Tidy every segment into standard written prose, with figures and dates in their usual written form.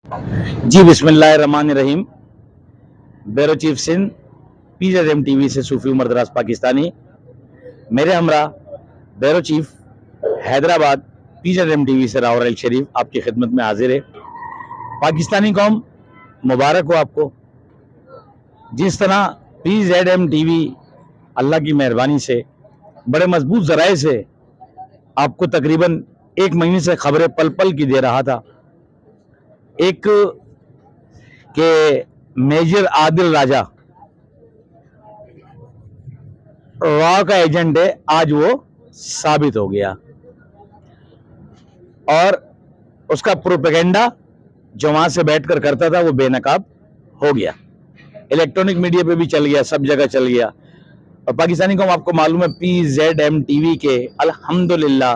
जी बिस्मिल्लाहिर्रहमानिर्रहीम। Bureau chief Sindh PZM TV से सूफी उमर दराज पाकिस्तानी। मेरे हमरा bureau chief Hyderabad PZM TV से रावर अल शरीफ आपकी खिदमत में हाजिर है। पाकिस्तानी कौम मुबारक हो आपको। जिस तरह PZM TV अल्लाह की मेहरबानी से बड़े मजबूत जराए से आपको तकरीबन 1 महीने से खबरें पल पल की दे रहा था। एक के मेजर आदिल राजा रॉ का एजेंट है, आज वो साबित हो गया और उसका प्रोपेगेंडा जो वहां से बैठकर करता था वो बेनकाब हो गया। इलेक्ट्रॉनिक मीडिया पे भी चल गया, सब जगह चल गया। और पाकिस्तानी को आपको मालूम है PZM TV के अल्हम्दुलिल्लाह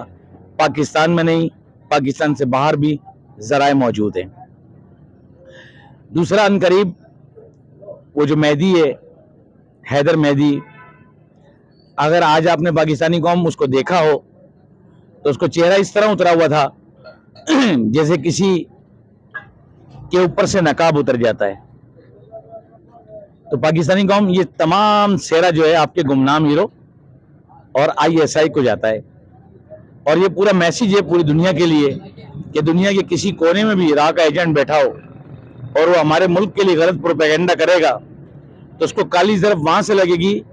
पाकिस्तान में नहीं, पाकिस्तान से बाहर भी जराए मौजूद हैं। दूसरा अनकरीब वो जो मेहदी है, हैदर मेहदी, अगर आज आपने पाकिस्तानी कौम उसको देखा हो तो उसको चेहरा इस तरह उतरा हुआ था जैसे किसी के ऊपर से नकाब उतर जाता है। तो पाकिस्तानी कौम ये तमाम सेरा जो है आपके गुमनाम हीरो और ISI को जाता है। और ये पूरा मैसेज है पूरी दुनिया के लिए कि दुनिया के किसी कोने में भी इराक का एजेंट बैठा हो और वो हमारे मुल्क के लिए गलत प्रोपेगेंडा करेगा तो उसको काली ज़रफ वहां से लगेगी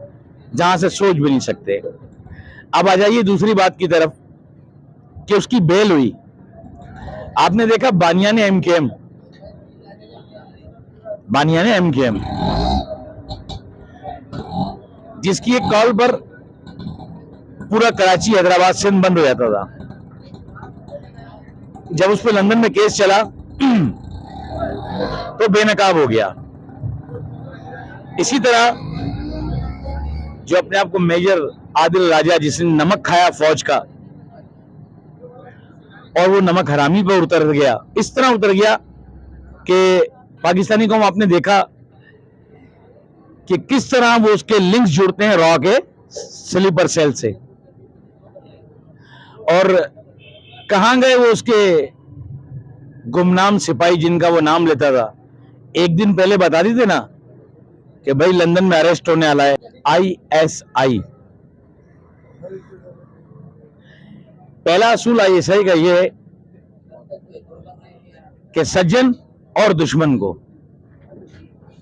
जहां से सोच भी नहीं सकते। अब आ जाइए दूसरी बात की तरफ कि उसकी बेल हुई। आपने देखा बानियान MKM जिसकी एक कॉल पर पूरा कराची, हैदराबाद, सिंध बंद हो जाता था। जब उस पर लंदन में केस चला तो बेनकाब हो गया। इसी तरह जो अपने आप को मेजर आदिल राजा, जिसने नमक खाया फौज का और वो नमक हरामी पर उतर गया, इस तरह उतर गया कि पाकिस्तानी कौम आपने देखा कि किस तरह वो उसके लिंक्स जुड़ते हैं रॉ के स्लीपर सेल से। और कहां गए वो उसके गुमनाम सिपाही जिनका वो नाम लेता था, एक दिन पहले बता दी थे ना कि भाई लंदन में अरेस्ट होने वाला है ISI। पहला असूल ISI का ये है कि सज्जन और दुश्मन को,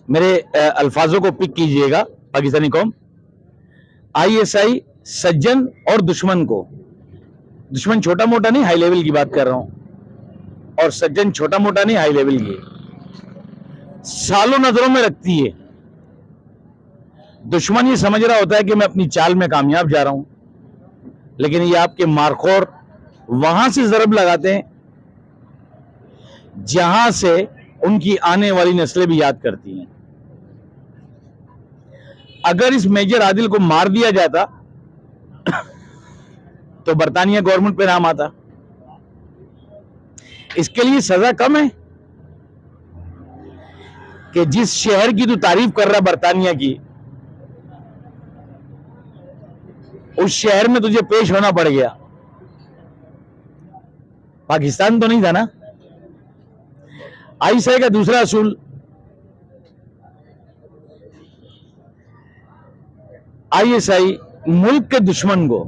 मेरे अल्फाजों को पिक कीजिएगा पाकिस्तानी कौम, ISI सज्जन और दुश्मन को, दुश्मन छोटा मोटा नहीं, हाई लेवल की बात कर रहा हूं, और सज्जन छोटा मोटा नहीं, हाई लेवल की, सालों नजरों में रखती है। दुश्मन ये समझ रहा होता है कि मैं अपनी चाल में कामयाब जा रहा हूं, लेकिन ये आपके मारखोर वहां से जरब लगाते हैं जहां से उनकी आने वाली नस्लें भी याद करती हैं। अगर इस मेजर आदिल को मार दिया जाता तो बरतानिया गवर्नमेंट पे नाम आता। इसके लिए सजा कम है कि जिस शहर की तू तारीफ कर रहा बरतानिया की, उस शहर में तुझे पेश होना पड़ गया। पाकिस्तान तो नहीं था ना। ISI का दूसरा असूल, ISI मुल्क के दुश्मन को,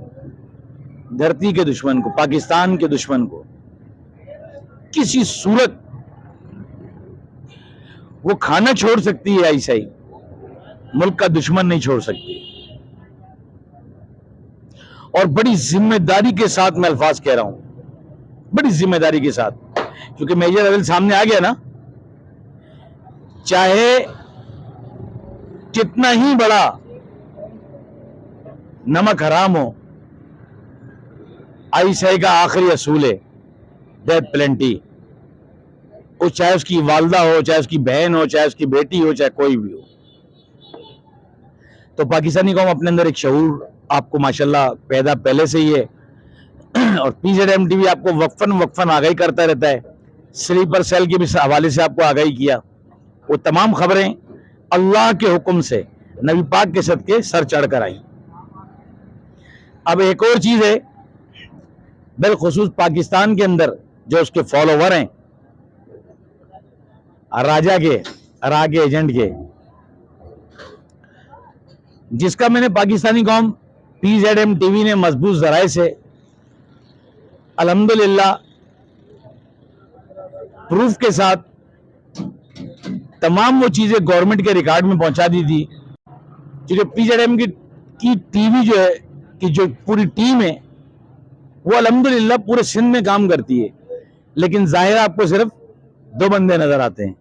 धरती के दुश्मन को, पाकिस्तान के दुश्मन को किसी सूरत वो खाना छोड़ सकती है। ISI मुल्क का दुश्मन नहीं छोड़ सकती। और बड़ी जिम्मेदारी के साथ मैं अल्फाज कह रहा हूं, बड़ी जिम्मेदारी के साथ, क्योंकि मेजर आदिल सामने आ गया ना, चाहे कितना ही बड़ा नमक हराम हो, ISI का आखिरी असूल है डेथ पेनल्टी। वो चाहे उसकी वालदा हो, चाहे उसकी बहन हो, चाहे उसकी बेटी हो, चाहे कोई भी हो। तो पाकिस्तानी कौम अपने अंदर एक शऊर आपको माशाल्लाह पैदा पहले से ही है। और PZM TV आपको वक्फन आगाही करता रहता है। स्लीपर सेल के भी हवाले से आपको आगाही किया। वो तमाम खबरें अल्लाह के हुक्म से, नबी पाक के सदके सर चढ़कर आई। अब एक और चीज है, बिलखुसूस पाकिस्तान के अंदर जो उसके फॉलोवर हैं, राजा के, रा के एजेंट के, जिसका मैंने पाकिस्तानी कौम PZM TV ने मजबूत जराए से अल्हम्दुलिल्लाह प्रूफ के साथ तमाम वो चीजें गवर्नमेंट के रिकॉर्ड में पहुंचा दी थी। क्योंकि PZM की टीवी जो है, कि जो पूरी टीम है वो अल्हम्दुलिल्लाह पूरे सिंध में काम करती है, लेकिन जाहिर आपको सिर्फ 2 बंदे नजर आते हैं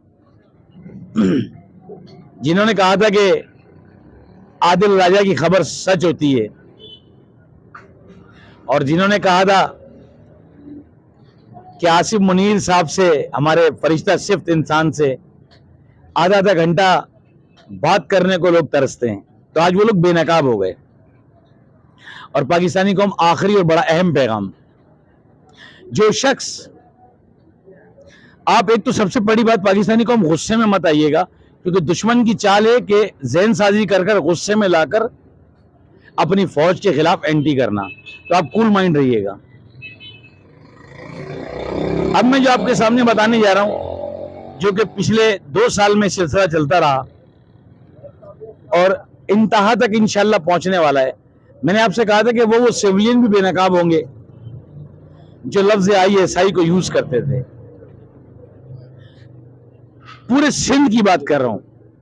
जिन्होंने कहा था कि आदिल राजा की खबर सच होती है, और जिन्होंने कहा था कि आसिफ मुनीर साहब से, हमारे फरिश्ता सिफ्त इंसान से आधा घंटा बात करने को लोग तरसते हैं। तो आज वो लोग बेनकाब हो गए। और पाकिस्तानी कौम, आखिरी और बड़ा अहम पैगाम, जो शख्स, आप एक तो सबसे बड़ी बात, पाकिस्तानी कौम गुस्से में मत आइएगा, क्योंकि दुश्मन की चाल है कि ज़हन साजी कर गुस्से में लाकर अपनी फौज के खिलाफ एंटी करना। तो आप कूल माइंड रहिएगा। अब मैं जो आपके सामने बताने जा रहा हूं, जो कि पिछले 2 साल में सिलसिला चलता रहा और इंतहा तक इंशाल्लाह पहुंचने वाला है। मैंने आपसे कहा था कि वो सिविलियन भी बेनकाब होंगे जो लफ्ज ISI को यूज करते थे। पूरे सिंध की बात कर रहा हूं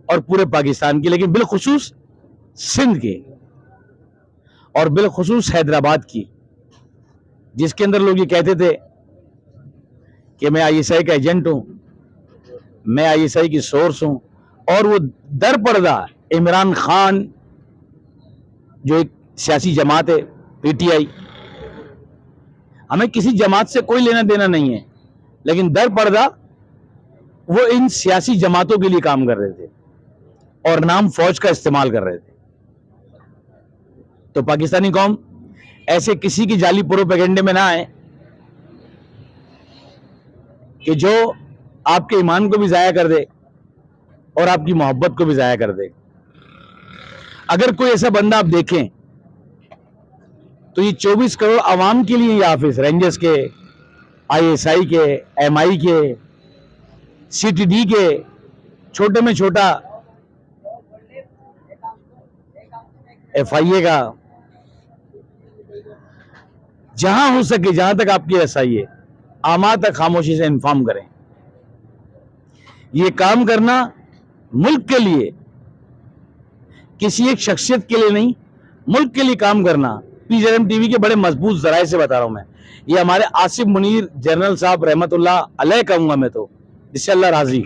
और पूरे पाकिस्तान की, लेकिन बिलखुसूस सिंध की और बिलखुसूस हैदराबाद की, जिसके अंदर लोग ये कहते थे कि मैं ISI का एजेंट हूं, मैं ISI की सोर्स हूं, और वो दर पर्दा इमरान खान, जो एक सियासी जमात है PTI, हमें किसी जमात से कोई लेना देना नहीं है, लेकिन दर पर्दा वो इन सियासी जमातों के लिए काम कर रहे थे और नाम फौज का इस्तेमाल कर रहे थे। तो पाकिस्तानी कौम ऐसे किसी की जाली प्रोपेगेंडे में ना आए कि जो आपके ईमान को भी जाया कर दे और आपकी मोहब्बत को भी जाया कर दे। अगर कोई ऐसा बंदा आप देखें तो ये 24 करोड़ आवाम के लिए ये हाफिज, रेंजर्स के, ISI के, MI के, CTD के, छोटे में छोटा FIA का, जहां हो सके, जहां तक आपकी रसाई है, आमा तक खामोशी से इन्फॉर्म करें। ये काम करना मुल्क के लिए, किसी एक शख्सियत के लिए नहीं, मुल्क के लिए काम करना। PZM TV के बड़े मजबूत जराए से बता रहा हूं मैं। ये हमारे आसिफ मुनीर जनरल साहब रहमतुल्लाह अलैह कहूंगा मैं तो, जिससे अल्लाह राजी,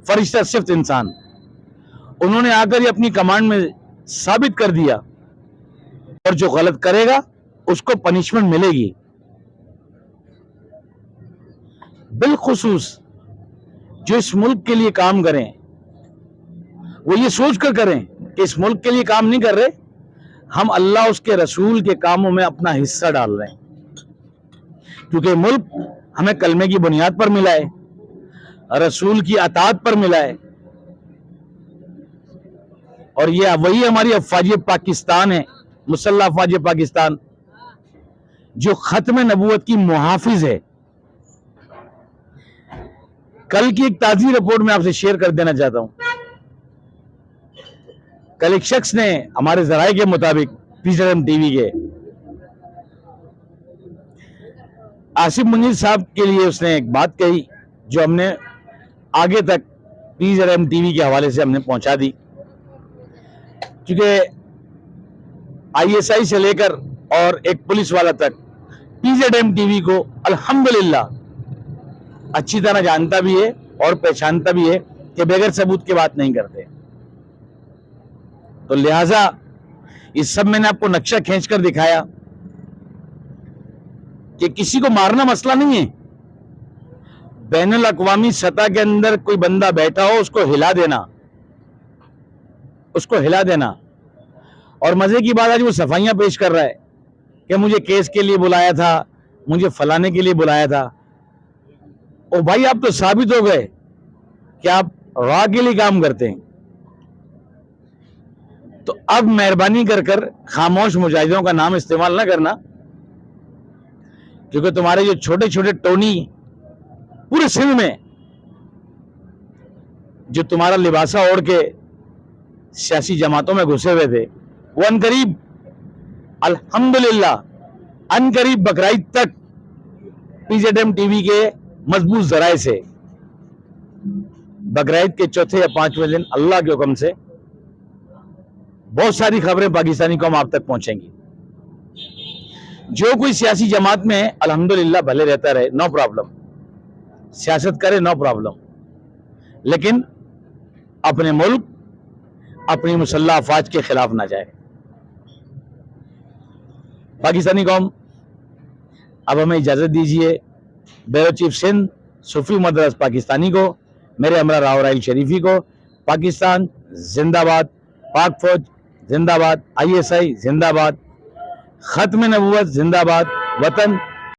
फरिश्ता सिफ्त इंसान, उन्होंने आकर ये अपनी कमांड में साबित कर दिया, और जो गलत करेगा उसको पनिशमेंट मिलेगी। बिलखुसूस जो इस मुल्क के लिए काम करें, वो ये सोच कर करें कि इस मुल्क के लिए काम नहीं कर रहे, हम अल्लाह उसके रसूल के कामों में अपना हिस्सा डाल रहे हैं। क्योंकि मुल्क हमें कलमे की बुनियाद पर मिला है, रसूल की अताअत पर मिला है, और ये वही हमारी अफवाज पाकिस्तान है, मुसल्लह अफवाज पाकिस्तान, जो खत्म नबूवत की मुहाफिज है। कल की एक ताज़ी रिपोर्ट में आपसे शेयर कर देना चाहता हूं। कल एक शख्स ने हमारे जराए के मुताबिक PZM TV के आसिफ मुनीर साहब के लिए उसने एक बात कही, जो हमने आगे तक PZM TV के हवाले से हमने पहुंचा दी। क्योंकि ISI से लेकर और एक पुलिस वाला तक PZM TV को अल्हम्दुलिल्लाह अच्छी तरह जानता भी है और पहचानता भी है कि बगैर सबूत की बात नहीं करते। तो लिहाजा इस सब मैंने आपको नक्शा खींचकर दिखाया कि किसी को मारना मसला नहीं है। बैनुल अक़वामी सतह के अंदर कोई बंदा बैठा हो, उसको हिला देना, उसको हिला देना। और मजे की बात, आज वो सफाइयां पेश कर रहा है कि मुझे केस के लिए बुलाया था, मुझे फलाने के लिए बुलाया था। ओ भाई, आप तो साबित हो गए कि आप रॉ के लिए काम करते हैं। तो अब मेहरबानी कर कर खामोश मुजाहिदों का नाम इस्तेमाल ना करना, क्योंकि तुम्हारे जो छोटे छोटे टोनी पूरे सिंध में जो तुम्हारा लिबासा ओढ़ के सियासी जमातों में घुसे हुए थे, वो अनकरीब अल्हम्दुलिल्लाह अनकरीब बकरीद तक पीजेडएम टीवी के मजबूत जराए से बकरीद के चौथे या पांचवें दिन अल्लाह के हुक्म से बहुत सारी खबरें पाकिस्तानी कौम आप तक पहुंचेंगी। जो कोई सियासी जमात में अल्हम्दुलिल्लाह भले रहता रहे, नो प्रॉब्लम, सियासत करे नो प्रॉब्लम, लेकिन अपने मुल्क अपनी मुसल्लह अफवाज के खिलाफ ना जाए। पाकिस्तानी कौम, अब हमें इजाजत दीजिए। ब्यूरो चीफ सिंध सूफी मदरस पाकिस्तानी को, मेरे हमरा राव राइल शरीफी को, पाकिस्तान जिंदाबाद, पाक फौज जिंदाबाद, ISI जिंदाबाद, खत्म नबूवत जिंदाबाद, वतन